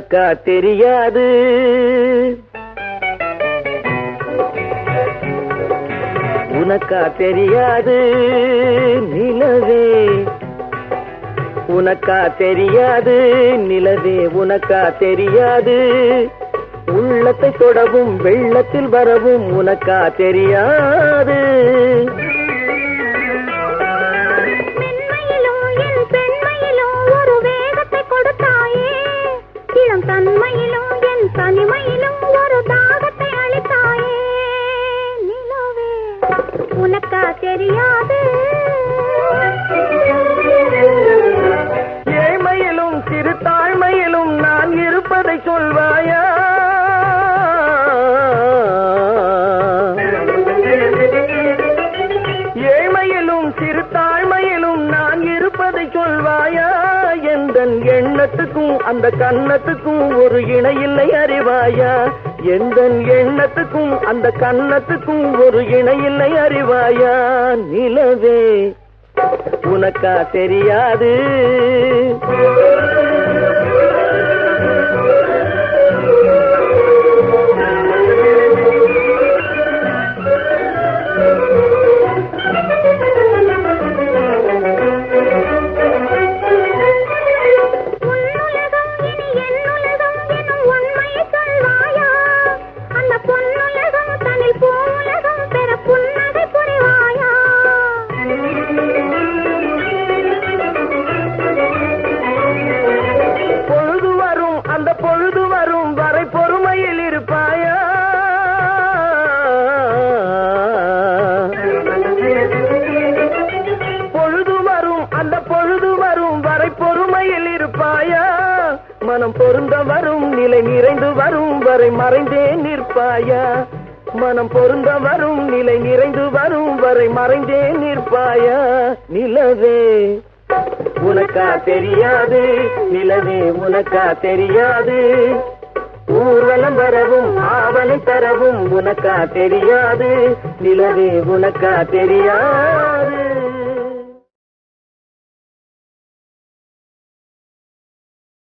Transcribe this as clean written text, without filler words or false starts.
உனக்கா தெரியாது. உனக்கா தெரியாது நிலவே, உனக்கா தெரியாது நிலவே, உனக்கா தெரியாது உள்ளத்தை தொடவும் வெள்ளத்தில் வரவும் உனக்கா தெரியாது. மென்மையிலும் என் பெண்மையிலும் ஒரு வேகத்தை கொடுத்தாயே, இளம் தன்மையிலும் என் தனிமையிலும் ஒரு தாகத்தை அளித்தாயே. நிலவே உனக்கா தெரியாது. ஏழ்மையிலும் சிறு தாழ்மையிலும் நான் இருப்பதை சொல்வாயா? ஏழ்மையிலும் சிறு தாழ்மையிலும் நான் இருப்பதை சொல்வாயா? எந்தன் எண்ணத்துக்கும் அந்த கன்னத்துக்கும் ஒரு இணையில்லை அறிவாயா? எந்தன் எண்ணத்துக்கும் அந்த கன்னத்துக்கும் ஒரு இணையில்லை அறிவாயா? நிலவே உனக்கா தெரியாது. பொழுது வரும் வரை பொறுமையில் இருப்பாயா? பொழுது வரும் அந்த பொழுது வரும் வரை பொறுமையில் இருப்பாயா? மனம் பொருந்த வரும் நிலை நிறைந்து வரும் வரை மறைந்தே நிற்பாயா? மனம் பொருந்த வரும் நிலை நிறைந்து வரும் வரை மறைந்தே நிற்பாயா? நிலவே உனக்கா தெரியாது நிலவே, உனக்கா தெரியாது ஊர்வலம் வரவும் ஆவலை தரவும் உனக்கா தெரியாது நிலவே, உனக்கா தெரியாது.